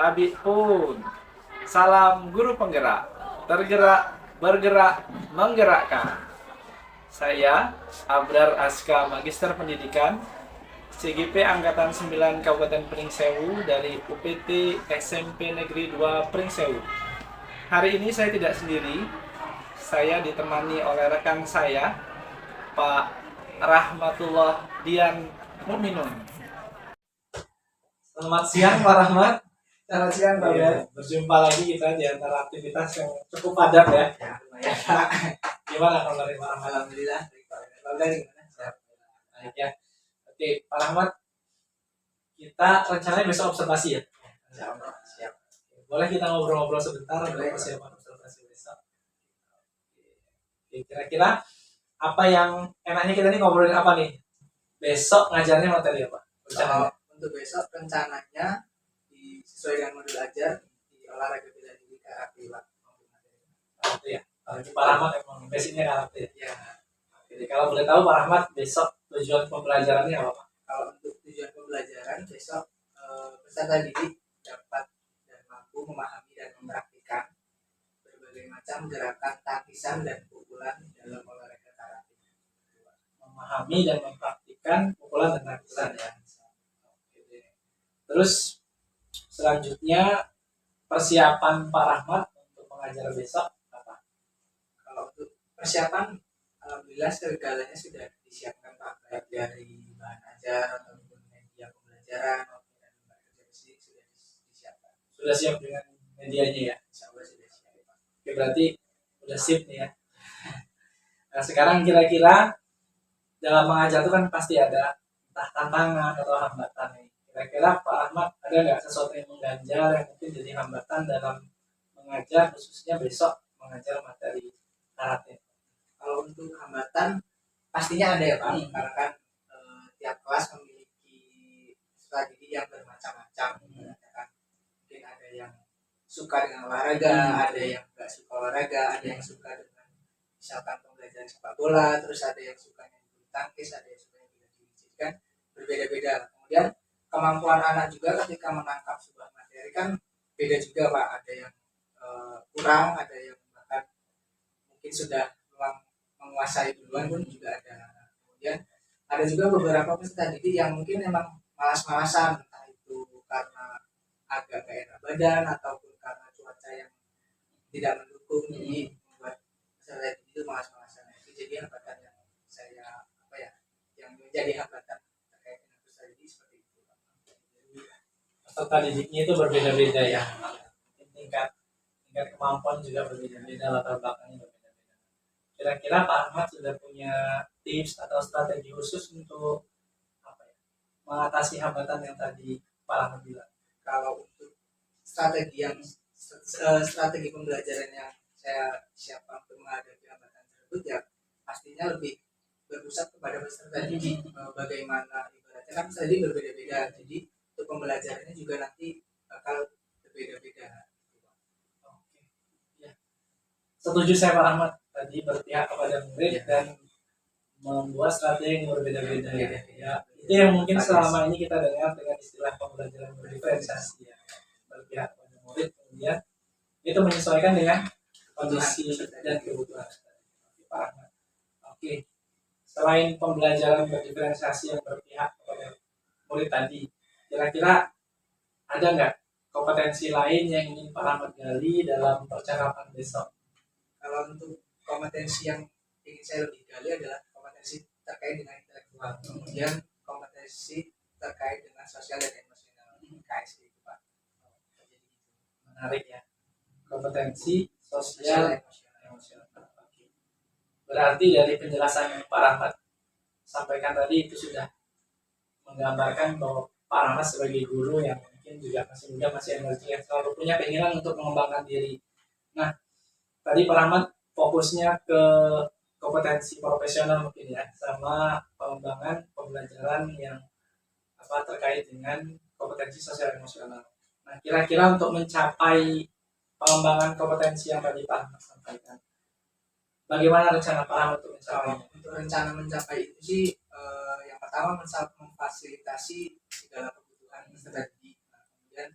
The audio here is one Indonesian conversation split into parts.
tabik pun. Salam guru penggerak, tergerak, bergerak, menggerakkan. Saya Abrar Aska, Magister Pendidikan, CGP Angkatan 9 Kabupaten Pringsewu dari UPT SMP Negeri 2 Pringsewu. Hari ini saya tidak sendiri, saya ditemani oleh rekan saya, Pak Rahmatullah Dian Muminun. Selamat siang Pak Rahmat. Selamat siang Pak. Berjumpa lagi kita di antara aktivitas yang cukup padat ya. Lumayan Pak. Gimana kabar Pak Rahmat? Alhamdulillah. Dari gimana? Baik ya. Oke Pak Rahmat, kita rencananya besok observasi ya. Siap. Boleh kita ngobrol-ngobrol sebentar untuk Boleh. persiapan observasi besok. Oke, kira-kira apa yang enaknya kita nih ngobrolin apa nih? Besok ngajarnya materi apa? Rencananya? Untuk besok rencananya sesuai dengan modul ajar di olahraga bela diri karate Pak. Karate ya. Pak Rahmat emang basicnya karate. Ya, Jadi kalau boleh tahu Pak Rahmat besok tujuan pembelajarannya apa Pak? kalau untuk tujuan pembelajaran besok peserta didik dapat dan mampu memahami dan mempraktikkan berbagai macam gerakan tangkisan dan pukulan dalam olahraga karate. Memahami dan mempraktikkan pukulan dan tangkisan ya. Terus selanjutnya persiapan Pak Rahmat untuk mengajar besok apa? Kalau untuk persiapan, alhamdulillah segalanya sudah disiapkan Pak, baik dari bahan ajar ataupun media pembelajaran maupun dari lembaga kerja fisik sudah disiapkan. Sudah siap dengan medianya ya? Insya Allah sudah siap Pak. Oke, berarti udah sip nih ya. Nah sekarang kira-kira dalam mengajar itu kan pasti ada entah tantangan atau hambatan nih. Kira-kira Pak Rahmat ada nggak sesuatu yang mengganjal yang mungkin jadi hambatan dalam mengajar khususnya besok mengajar materi karate? Kalau untuk hambatan pastinya ada ya Pak, karena kan tiap kelas memiliki strategi yang bermacam-macam. Kan mungkin ada yang suka dengan olahraga, ada yang nggak suka olahraga, ada yang suka dengan misalkan pembelajaran sepak bola, terus ada yang sukanya bulu tangkis, ada yang sukanya bela diri. Jadi kan berbeda-beda. Kemudian kemampuan anak juga ketika menangkap sebuah materi kan beda juga Pak. Ada yang kurang, ada yang bahkan mungkin sudah menguasai duluan pun juga ada. Kemudian ada juga beberapa peserta didik yang mungkin memang malas-malasan, entah itu karena agak gak enak badan ataupun karena cuaca yang tidak mendukung, jadi membuat peserta didik itu malas-malasan. Itu jadi hambatan yang saya yang menjadi hambatan terkait dengan peserta didik seperti itu. Peserta didiknya itu berbeda-beda ya. Tingkat kemampuan juga berbeda-beda, latar belakangnya berbeda-beda. Kira-kira Pak Ahmad sudah punya tips atau strategi khusus untuk mengatasi hambatan yang tadi Pak Ahmad bilang? Kalau untuk strategi pembelajaran yang saya siapkan untuk menghadapi hambatan tersebut ya pastinya lebih berpusat kepada peserta didik. Bagaimana ibaratnya kan peserta didik berbeda-beda, jadi untuk pembelajarannya juga nanti bakal berbeda-beda. Oke. Ya. Setuju saya Pak Ahmad, tadi berpihak kepada murid dan membuat strategi yang berbeda-beda ya. Itu yang mungkin selama ini kita dengar dengan istilah pembelajaran berdiferensiasi ya. Berpihak kepada murid, kemudian itu menyesuaikan dengan kondisi dan kebutuhan Pak Ahmad. Oke. Selain pembelajaran berdiferensiasi yang berpihak kepada murid tadi, kira-kira ada nggak kompetensi lain yang ingin Pak Ahmad gali dalam percakapan besok? Kalau untuk kompetensi yang ingin saya lebih gali adalah kompetensi terkait dengan intelektual, kemudian kompetensi terkait dengan sosial dan emosional, KSD itu Pak. Menarik ya, kompetensi sosial emosional. Berarti dari penjelasan Pak Rahmat sampaikan tadi itu sudah menggambarkan bahwa Pak Rahmat sebagai guru yang mungkin juga masih muda, masih energi, yang selalu punya keinginan untuk mengembangkan diri. Nah, tadi Pak Rahmat fokusnya ke kompetensi profesional mungkin ya, sama pengembangan pembelajaran yang terkait dengan kompetensi sosial emosional. Nah, kira-kira untuk mencapai pengembangan kompetensi yang tadi Pak Ahmad sampaikan, bagaimana rencana Pak Ahmad untuk mencapai? Untuk rencana mencapai itu sih yang pertama memfasilitasi segala kebutuhan peserta didik. Kemudian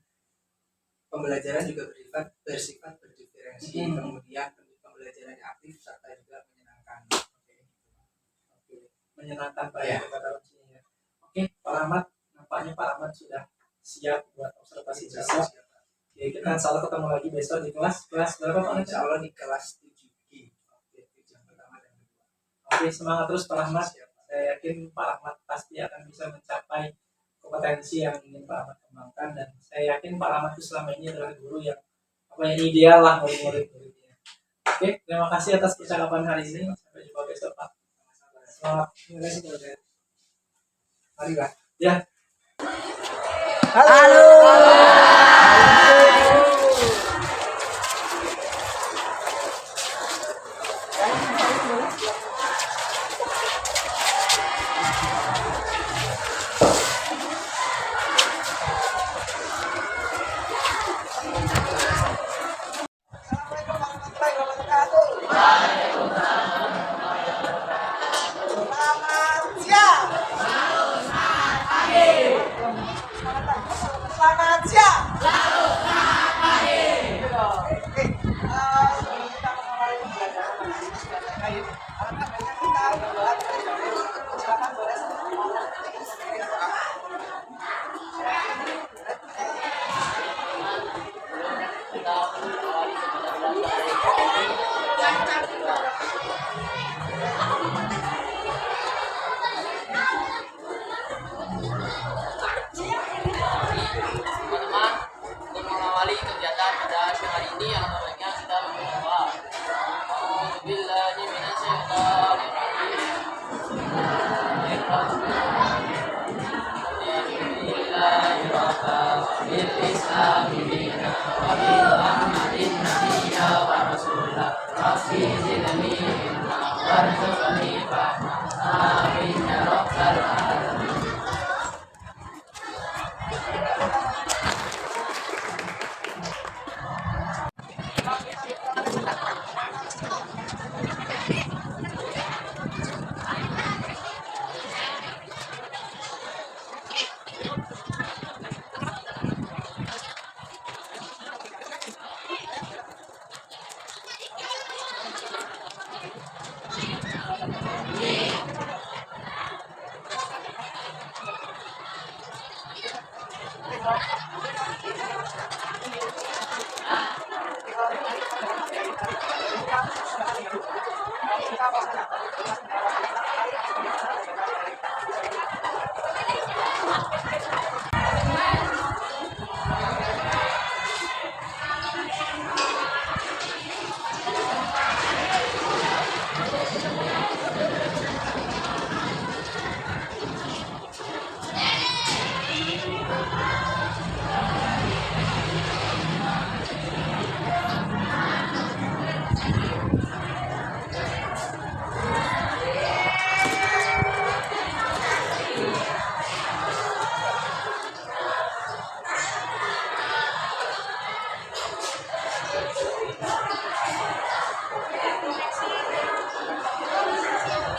pembelajaran juga bersifat berdiferensi, Hmm. kemudian pembelajaran yang aktif serta juga menyenangkan. Oke. Menyenangkan Pak Ya. ya kata kuncinya. Oke, Pak Rahmat, nampaknya Pak Rahmat sudah siap buat observasi besok. Jadi kita insya Allah ketemu lagi besok di kelas berapa Pak? Insya Allah di kelas 7G. Oke, yang pertama dan kedua. Oke, semangat terus Pak Rahmat. Saya yakin Pak Rahmat pasti akan bisa mencapai kompetensi yang ingin Pak Rahmat kembangkan, dan saya yakin Pak Rahmat itu selama ini adalah guru yang ideal lah bagi murid-muridnya. Oke, terima kasih atas percakapan hari ini. Sampai jumpa besok Pak. Semangat. Terima kasih Pak. Mari Pak. Ya. Selamat siang. Oke, sebelum kita memulai pembelajaran terkait, alangkah baiknya kita berdoa terlebih dahulu. Silakan boleh teman-teman, untuk mengawali kegiatan pada siang hari ini, alangkah baiknya kita berdoa. A'udzubillahi minasyaitonir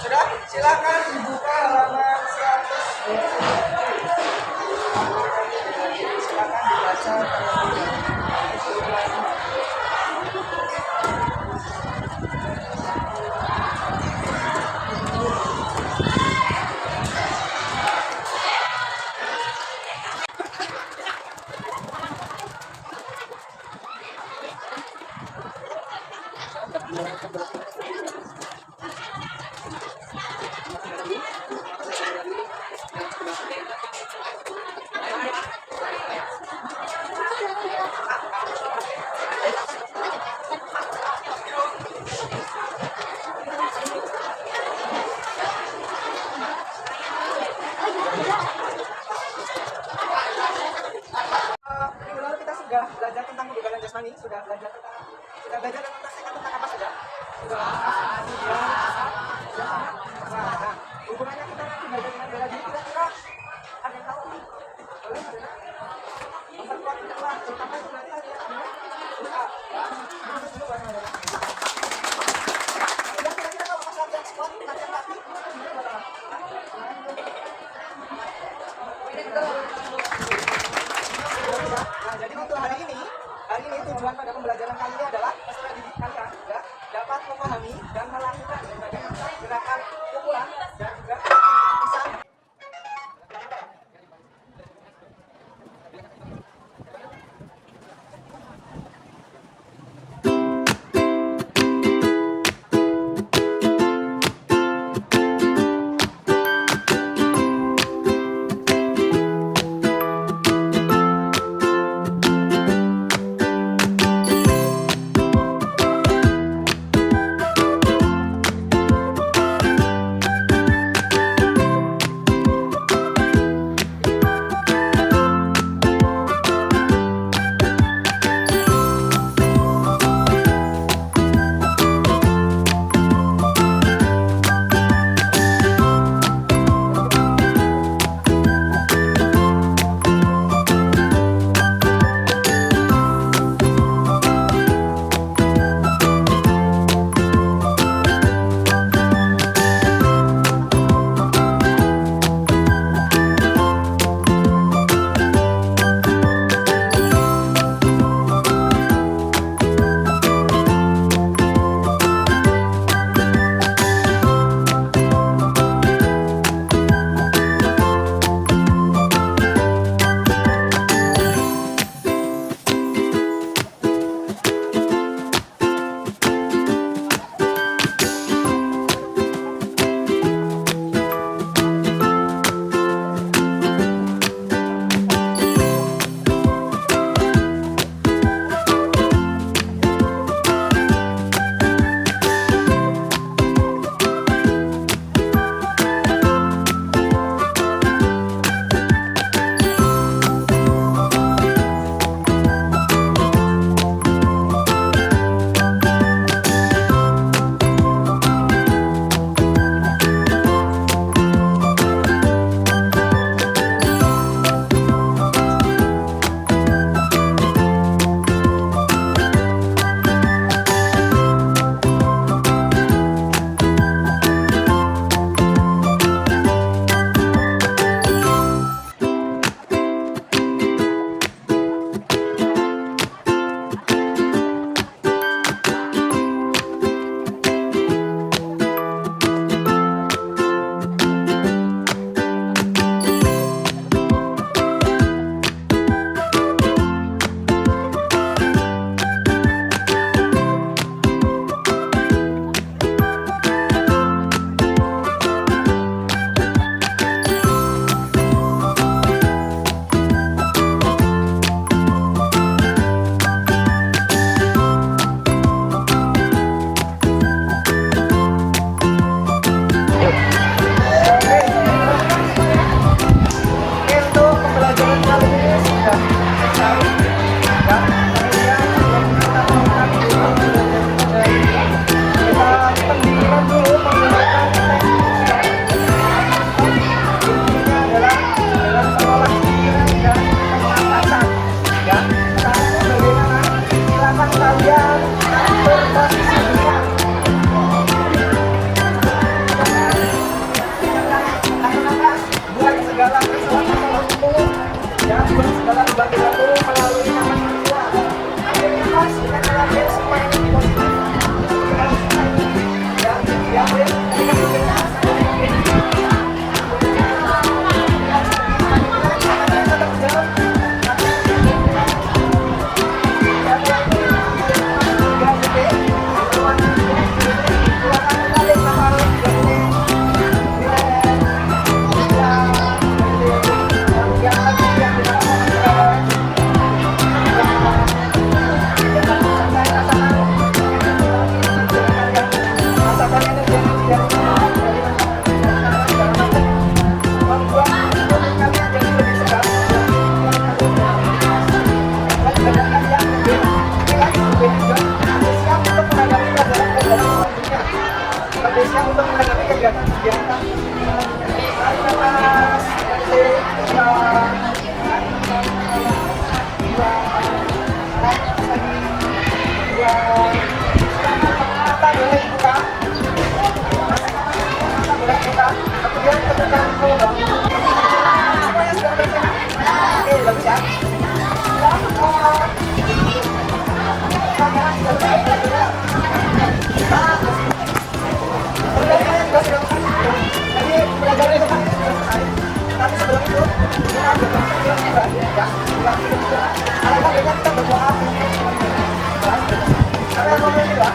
sudah, silakan dibuka halaman 100. Silakan dibaca terlebih dahulu. Minggu lalu kita sudah belajar tentang kebugaran jasmani, sudah belajar dan mempraktekkan tentang apa saja? Nah, hubungannya kita nanti belajar dengan bela diri kira-kira ada yang tahu? Boleh ada? Memperkuat kita, terutama itu nanti ada yang sudah kira-kira kalau pas latihan squat, latihan kaki, nah, jadi untuk hari ini Hari ini tujuan pada pembelajaran kali ini adalah peserta didik kalian juga dapat memahami dan melakukan berbagai macam gerakan pukulan dan juga bisa. ya. Alangkah baiknya kita berdoa. Karena yang ngomong juga.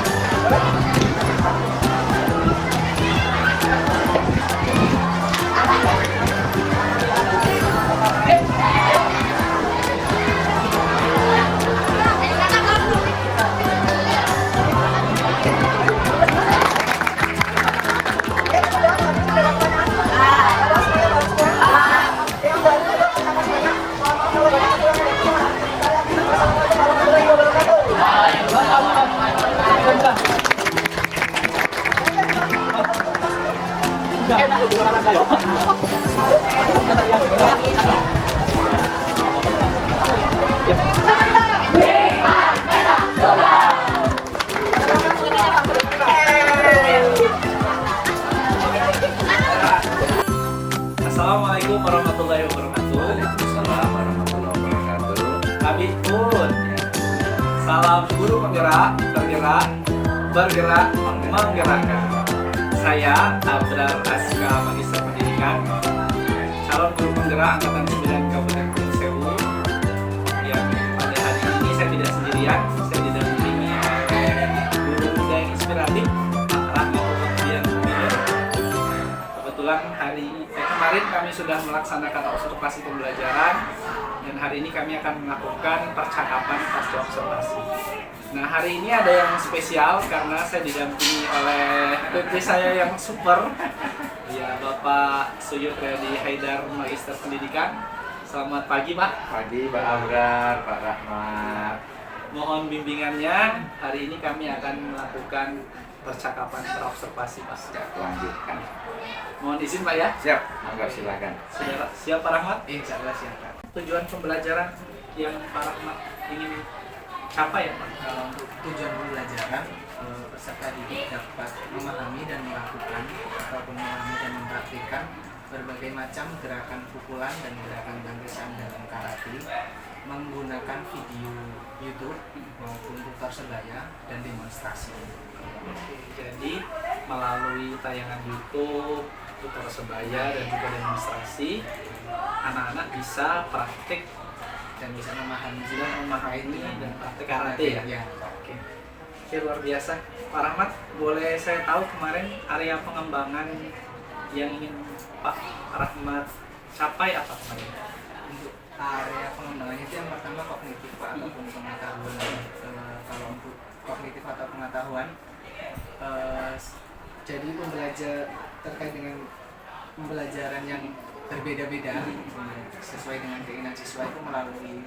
Assalamualaikum warahmatullahi wabarakatuh. Waalaikumsalam warahmatullahi wabarakatuh. Kami pun salam guru penggerak, tergerak, bergerak, menggerakkan. Saya Abrar Aska, Magister Pendidikan, calon guru penggerak Angkatan 9 Kabupaten Gunung Sewu. Yang pada hari ini saya tidak sendirian, saya didampingi oleh guru muda yang inspiratif, Pak Rahmat Dian Miller. Kebetulan kemarin kami sudah melaksanakan observasi pembelajaran, dan hari ini kami akan melakukan percakapan pasca observasi. Nah, hari ini ada yang spesial karena saya didampingi oleh PT saya yang super, ya, Bapak Suyuk Riyadi Haidar, Magister Pendidikan. Selamat pagi, Pak. Pagi Pak Abrar, Pak Rahmat. Mohon bimbingannya. Hari ini kami akan melakukan percakapan terobservasi, Pak. Ya, lanjutkan. Mohon izin, Pak, ya. Siap, monggo silakan. Sudah siap, Pak Rahmat? Insya Allah siapa. Tujuan pembelajaran yang Pak Rahmat ingin capai, ya, Pak? Kalau untuk tujuan pembelajaran, peserta didik dapat memahami dan melakukan ataupun memahami dan mempraktikkan berbagai macam gerakan pukulan dan gerakan tangkisan dalam karate menggunakan video YouTube maupun tutor sebaya dan demonstrasi. Jadi melalui tayangan YouTube, tutor sebaya dan juga demonstrasi, anak-anak bisa praktik Dan bisa memahami juga memahami dan praktik karate, ya. Ya. Oke. Oke, luar biasa. Pak Rahmat, boleh saya tahu kemarin area pengembangan yang ingin Pak Rahmat capai apa kemarin? Untuk area pengembangan itu yang pertama kognitif Pak, ataupun pengetahuan. Kalau untuk kognitif atau pengetahuan, jadi pembelajar terkait dengan pembelajaran yang berbeda-beda sesuai dengan keinginan siswa itu melalui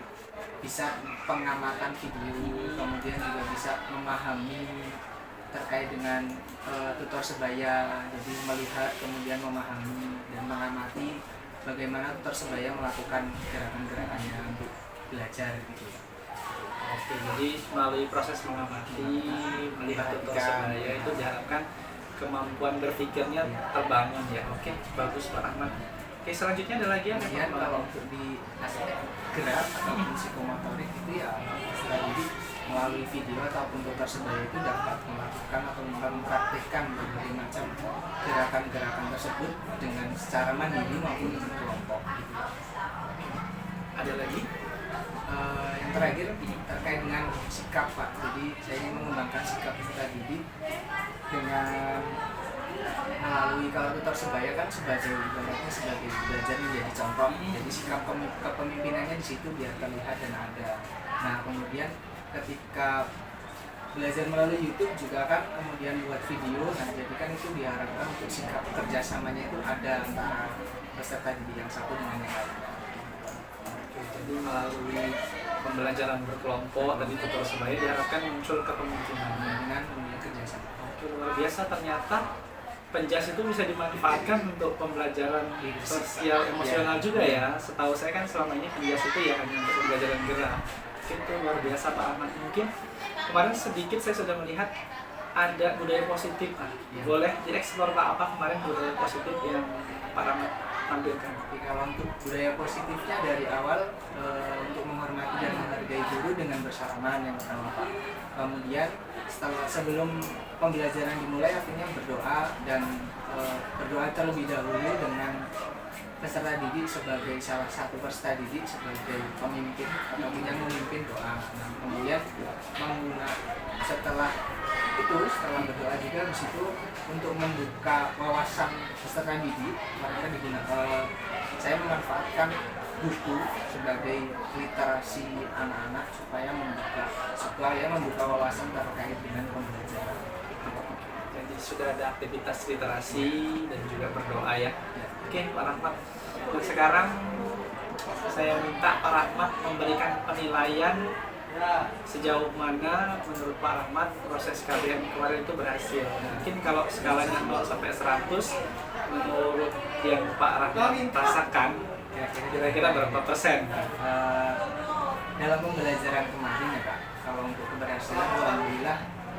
bisa pengamatan video, kemudian juga bisa memahami terkait dengan tutor sebaya, jadi melihat kemudian memahami dan mengamati bagaimana tutor sebaya melakukan gerakan-gerakannya untuk belajar gitu. Oke, jadi melalui proses mengamati, melihat tutor sebaya itu diharapkan kemampuan berpikirnya terbangun, ya. Oke, bagus Pak Rahmat. Oke, selanjutnya ada lagi yang Kemudian kalau untuk di aspek gerak ataupun psikomotorik itu ya setelah jadi melalui video ataupun tutor sebaya itu dapat melakukan atau mempraktikkan berbagai macam gerakan-gerakan tersebut dengan secara mandiri maupun dengan kelompok. ada lagi? Yang terakhir terkait dengan sikap Pak. Jadi saya ingin mengembangkan sikap peserta didik dengan melalui, kalau tutor sebaya kan sebagai belajar menjadi contoh, jadi sikap kepemimpinannya di situ biar terlihat dan ada. Nah kemudian ketika belajar melalui YouTube juga kan kemudian buat video, nah jadi kan itu diharapkan untuk sikap kerjasamanya itu ada antara peserta didik yang satu dengan yang lain. Oke, jadi melalui pembelajaran berkelompok tadi tutor sebaya diharapkan muncul kepemimpinan. Dengan kemudian kerjasama. Oke, luar biasa. Ternyata penjas itu bisa dimanfaatkan untuk pembelajaran sosial emosional juga, ya. Setahu saya kan selama ini penjas itu ya hanya untuk pembelajaran gerak. Itu luar biasa Pak Ahmad. Mungkin kemarin sedikit saya sudah melihat ada budaya positif. Boleh dieksplor Pak, apa kemarin budaya positif yang Pak Ahmad tampilkan? Jadi kalau untuk budaya positifnya dari awal untuk menghormati dan menghargai guru dengan bersalaman yang pertama Pak. Kemudian sebelum pembelajaran dimulai artinya berdoa dan berdoa terlebih dahulu dengan peserta didik sebagai salah satu peserta didik sebagai pemimpin ataupun yang memimpin doa. Nah, kemudian setelah berdoa juga di situ untuk membuka wawasan peserta didik, mereka saya memanfaatkan buku sebagai literasi anak-anak supaya membuka wawasan terkait dengan pembelajaran. Jadi sudah ada aktivitas literasi dan juga berdoa ya. Oke, Pak Rahmat. Untuk sekarang saya minta Pak Rahmat memberikan penilaian sejauh mana menurut Pak Rahmat proses KBM kemarin itu berhasil. Mungkin kalau skalanya 0 sampai 100 menurut yang Pak Rahmat rasakan kira-kira berapa persen? Dalam pembelajaran kemarin ya Pak, kalau untuk keberhasilan alhamdulillah,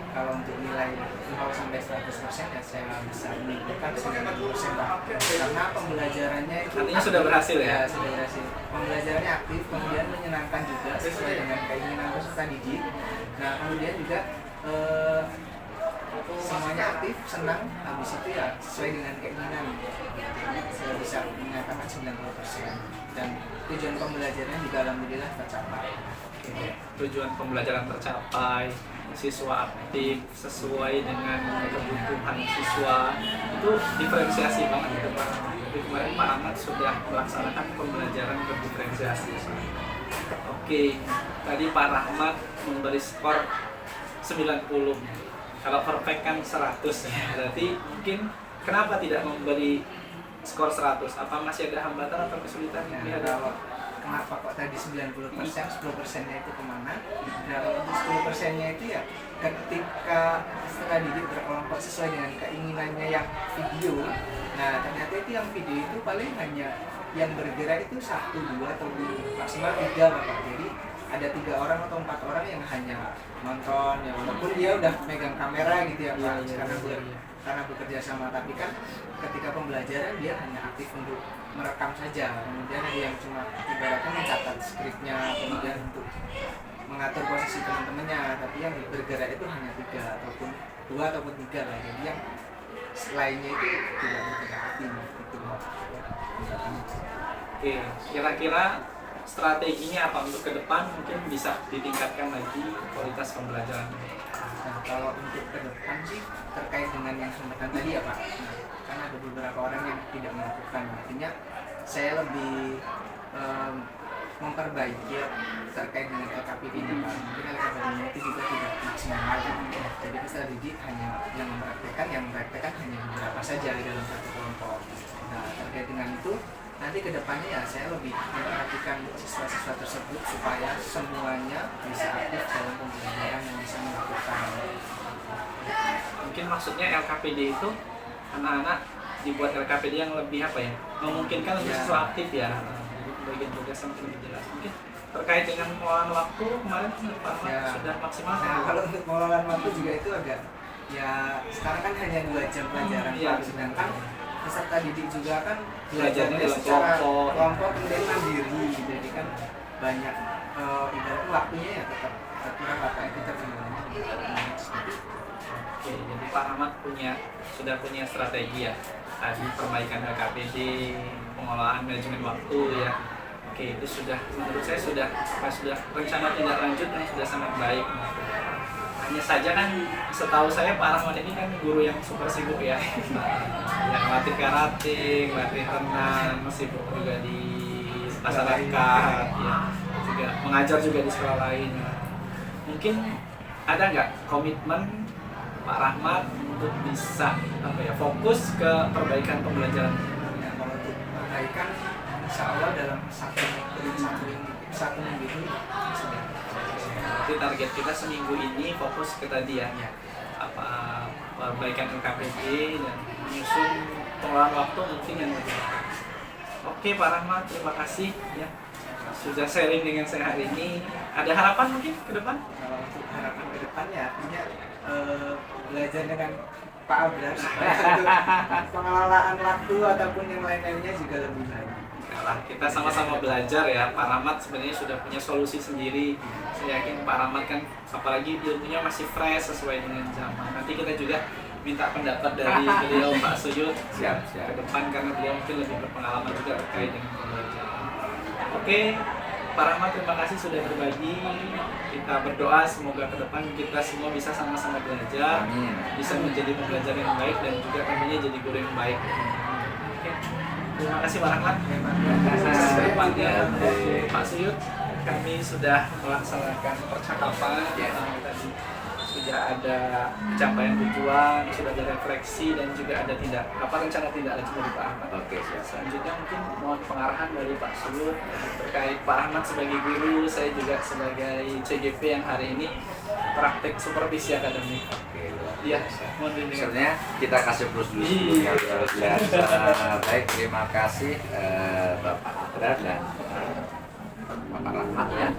kalau untuk nilai 0 sampai 100% ya saya bisa menunjukkan 90% Pak. Karena pembelajarannya itu artinya sudah berhasil ya? Sudah berhasil. Pembelajarannya aktif, kemudian menyenangkan juga sesuai dengan keinginan peserta didik. Nah, kemudian juga semuanya aktif, senang, habis itu ya sesuai dengan keinginan. Saya bisa menyatakan 90% dan tujuan pembelajaran juga alhamdulillah tercapai. Tujuan pembelajaran tercapai, siswa aktif sesuai dengan kebutuhan siswa, itu diferensiasi banget gitu Pak. Jadi kemarin Pak Ahmad sudah melaksanakan pembelajaran berdiferensiasi. Oke, tadi Pak Rahmat memberi skor 90. Kalau perfect kan 100 ya. Berarti mungkin kenapa tidak memberi skor 100? Apa masih ada hambatan atau kesulitan? Nah, kalau kenapa kok tadi 90%, 10%-nya itu kemana? Nah, kalau untuk 10%-nya itu ya ketika peserta didik berkelompok sesuai dengan keinginannya yang video. Nah, ternyata itu yang video itu paling hanya yang bergerak itu 1, 2, atau maksimal 3 Bapak. Jadi ada 3 orang atau 4 orang yang hanya nonton ya, walaupun dia udah megang kamera gitu ya Pak, karena bekerja sama, tapi kan ketika pembelajaran dia hanya aktif untuk merekam saja. Kemudian ada yang cuma ibaratnya mencatat skripnya, kemudian untuk mengatur posisi teman-temannya, tapi yang bergerak itu hanya 3 ataupun 2 ataupun 3 lah. Jadi yang lainnya itu tidak bergerak aktif gitu. Oke, kira-kira strateginya apa untuk ke depan mungkin bisa ditingkatkan lagi kualitas pembelajaran? Nah, kalau untuk ke depan sih terkait dengan yang sampaikan tadi ya Pak. Nah, kan ada beberapa orang yang tidak melakukan, artinya saya lebih memperbaiki ya, terkait dengan LKPD-nya Pak. Mungkin LKPD-nya itu juga tidak maksimal. Jadi peserta didik hanya yang mempraktekkan hanya beberapa saja di dalam satu kelompok. Nah, terkait dengan itu nanti kedepannya ya saya lebih memperhatikan siswa-siswa tersebut supaya semuanya bisa aktif dalam pembelajaran dan bisa melakukan. Mungkin maksudnya LKPD itu anak-anak dibuat LKPD yang lebih apa ya, memungkinkan lebih siswa aktif ya. Jadi bagian tugas yang lebih jelas. Mungkin terkait dengan pengelolaan waktu kemarin Pak Ahmad Ya. sudah maksimal. Nah, kalau untuk pengelolaan waktu juga itu agak ya sekarang kan hanya 2 jam pelajaran Iya. Pak, sedangkan peserta didik juga kan Belajarnya belajarnya dalam secara kelompok. kemudian mandiri, jadi kan banyak ibaratnya waktunya ya tetap terkurang apa itu terkendalanya. Oke, jadi Pak Ahmad sudah punya strategi ya. Tadi perbaikan LKPD, pengelolaan manajemen waktu ya. Oke, itu menurut saya sudah rencana tindak lanjut yang sudah sangat baik. Hanya saja kan setahu saya Pak Rahmat ini kan guru yang super sibuk ya. Yang latih karate, latih renang, sibuk juga di masyarakat, ya. Juga mengajar juga di sekolah lain. Mungkin ada nggak komitmen Pak Rahmat untuk bisa fokus ke perbaikan pembelajaran? Ya, kalau untuk perbaikan insya Allah dalam satu minggu itu sudah. Jadi target kita seminggu ini fokus ke tadi ya, perbaikan LKPD dan menyusun pengelolaan waktu mungkin yang lebih baik. Oke Pak Rahmat, terima kasih ya sudah sharing dengan saya hari ini. Ada harapan mungkin ke depan? Kalau untuk harapan ke depannya artinya belajar dengan Pak Abrar supaya untuk pengelolaan waktu ataupun yang lain-lainnya juga lebih baik. Nah, kita sama-sama belajar ya. Pak Rahmat sebenarnya sudah punya solusi sendiri. Saya yakin Pak Rahmat kan apalagi ilmunya masih fresh sesuai dengan zaman. Nanti kita juga minta pendapat dari beliau Pak Suyud Siap, ke siap. depan karena beliau mungkin lebih berpengalaman juga terkait dengan pembelajaran. Oke, Pak Rahmat terima kasih sudah berbagi. Kita berdoa semoga ke depan kita semua bisa sama-sama belajar, Amin. bisa menjadi pembelajar yang baik dan juga tentunya jadi guru yang baik. Oke, terima kasih Pak Rahmat. Sukses ke depannya. Pak Suyud, kami sudah melaksanakan percakapan. Ya. Tadi sudah ada pencapaian tujuan, sudah ada refleksi dan juga ada rencana tindak lanjut dari Pak Ahmad. Oke, siap. Selanjutnya mungkin mohon pengarahan dari Pak Suyud terkait Pak Ahmad sebagai guru, saya juga sebagai CGP yang hari ini praktek supervisi akademik. Oke, luar Iya, biasa. mohon didengar. Sebenarnya kita kasih plus dulu Iya. luar biasa. Baik, terima kasih Bapak Abrar dan Bapak Rahmat ya.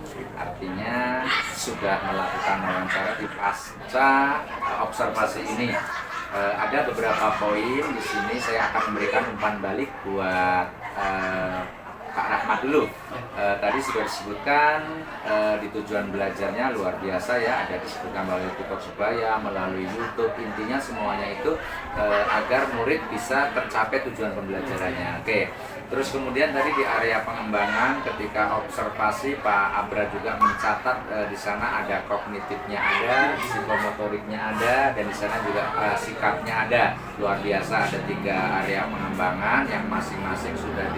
Artinya sudah melakukan wawancara di pasca observasi ini. Ada beberapa poin di sini saya akan memberikan umpan balik buat Pak Rahmat dulu. Tadi sudah disebutkan di tujuan belajarnya luar biasa ya, ada disebutkan melalui tutor sebaya, melalui YouTube, intinya semuanya itu agar murid bisa tercapai tujuan pembelajarannya. Oke. Terus kemudian tadi di area pengembangan ketika observasi Pak Abra juga mencatat di sana ada kognitifnya ada, psikomotoriknya ada, dan di sana juga sikapnya ada. Luar biasa, ada 3 area pengembangan yang masing-masing sudah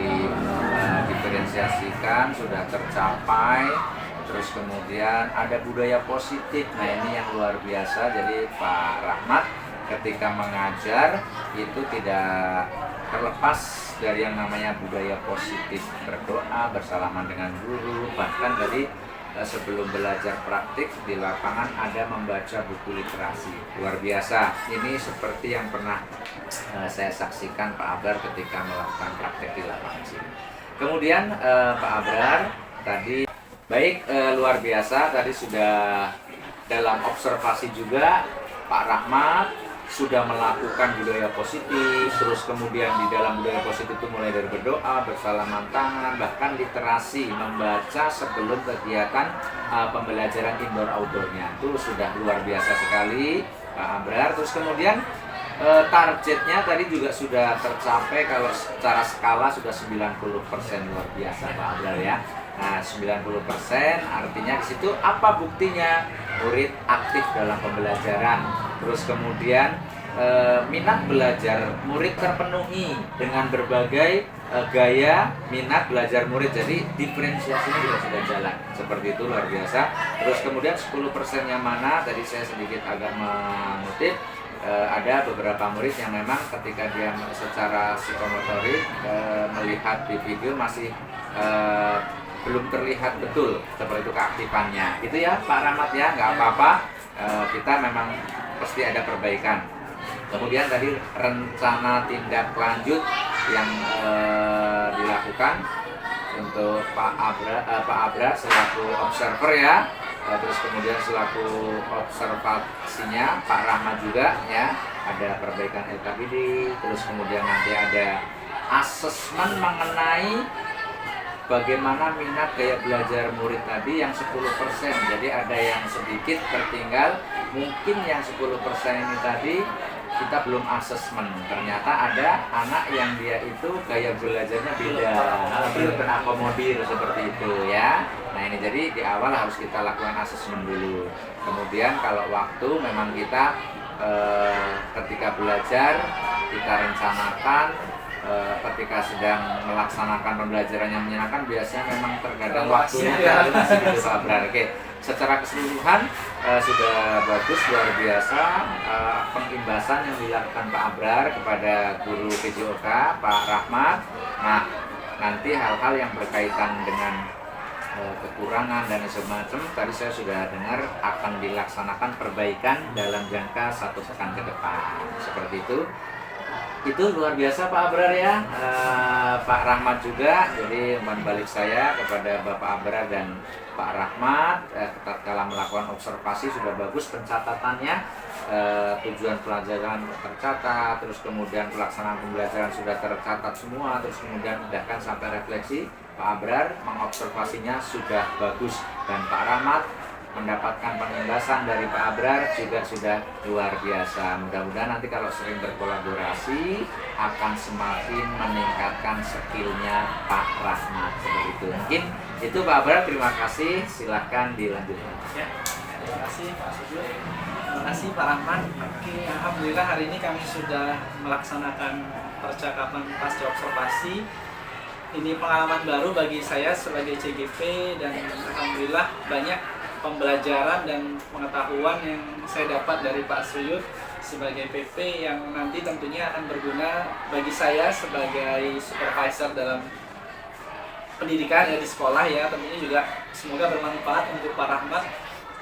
diferensiasikan, sudah tercapai. Terus kemudian ada budaya positif. Nah, ini yang luar biasa. Jadi Pak Rahmat ketika mengajar itu tidak terlepas dari yang namanya budaya positif, berdoa, bersalaman dengan guru, bahkan dari sebelum belajar praktik di lapangan ada membaca buku literasi. Luar biasa. Ini seperti yang pernah saya saksikan Pak Abrar ketika melakukan praktek di lapangan sini. Kemudian Pak Abrar tadi baik, luar biasa, tadi sudah dalam observasi juga Pak Rahmat sudah melakukan budaya positif, terus kemudian di dalam budaya positif itu mulai dari berdoa, bersalaman tangan, bahkan literasi, membaca sebelum kegiatan pembelajaran indoor outdoornya. Itu sudah luar biasa sekali Pak Abrar. Terus kemudian targetnya tadi juga sudah tercapai, kalau secara skala sudah 90%, luar biasa Pak Abrar ya. Nah, 90% artinya di situ apa buktinya? Murid aktif dalam pembelajaran. Terus kemudian minat belajar murid terpenuhi dengan berbagai gaya minat belajar murid. Jadi diferensiasinya juga sudah jalan. Seperti itu, luar biasa. Terus kemudian 10% yang mana? Tadi saya sedikit agak mengutip. Ada beberapa murid yang memang ketika dia secara psikomotorik melihat di video masih belum terlihat betul seperti itu keaktifannya. Itu ya Pak Rahmat ya, nggak apa-apa. Kita memang pasti ada perbaikan. Kemudian tadi rencana tindak lanjut yang dilakukan untuk Pak Abra selaku observer ya. Terus kemudian selaku observasinya Pak Rahmat juga ya, ada perbaikan LKPD. Terus kemudian nanti ada asesmen mengenai bagaimana minat gaya belajar murid tadi yang 10%. Jadi ada yang sedikit tertinggal, mungkin yang 10% ini tadi kita belum asesmen. Ternyata ada anak yang dia itu gaya belajarnya beda, belum terakomodir seperti itu ya. Nah ini jadi di awal harus kita lakukan asesmen dulu. Kemudian kalau waktu memang kita ketika belajar kita rencanakan, ketika sedang melaksanakan pembelajaran yang menyenangkan biasanya memang terkadang waktunya masih gitu Pak Abrar. Oke, secara keseluruhan sudah bagus, luar biasa pengimbasan yang dilakukan Pak Abrar kepada guru PJOK Pak Rahmat. Nah, nanti hal-hal yang berkaitan dengan kekurangan dan semacam tadi saya sudah dengar akan dilaksanakan perbaikan dalam jangka 1 pekan ke depan. Seperti itu. Itu luar biasa Pak Abrar ya, Pak Rahmat juga. Jadi umpan balik saya kepada Bapak Abrar dan Pak Rahmat, tatkala melakukan observasi sudah bagus pencatatannya, tujuan pelajaran tercatat, terus kemudian pelaksanaan pembelajaran sudah tercatat semua, terus kemudian bahkan sampai refleksi Pak Abrar mengobservasinya sudah bagus, dan Pak Rahmat mendapatkan penugasan dari Pak Abrar juga sudah luar biasa. Mudah-mudahan nanti kalau sering berkolaborasi akan semakin meningkatkan skillnya Pak Rahmat seperti itu. Mungkin itu Pak Abrar, terima kasih. Silahkan dilanjutkan. Ya, terima kasih Pak Sujud. Terima kasih Pak Rahmat. Oke, alhamdulillah hari ini kami sudah melaksanakan percakapan pasca observasi. Ini pengalaman baru bagi saya sebagai CGP dan alhamdulillah banyak pembelajaran dan pengetahuan yang saya dapat dari Pak Suyud sebagai PP yang nanti tentunya akan berguna bagi saya sebagai supervisor dalam pendidikan ya di sekolah ya. Tentunya juga semoga bermanfaat untuk Pak Rahmat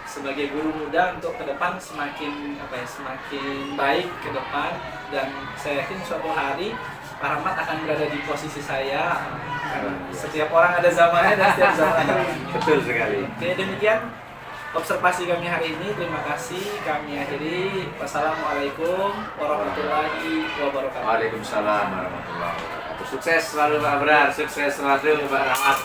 sebagai guru muda untuk ke depan semakin semakin baik ke depan, dan saya yakin suatu hari Pak Rahmat akan berada di posisi saya. Setiap orang ada zamannya dan setiap zaman ada. Betul sekali. Oke, demikian observasi kami hari ini. Terima kasih. Kami akhiri. Wassalamualaikum warahmatullahi wabarakatuh. Waalaikumsalam warahmatullahi wabarakatuh. Sukses selalu Pak Abrar, sukses selalu Pak Rahmat.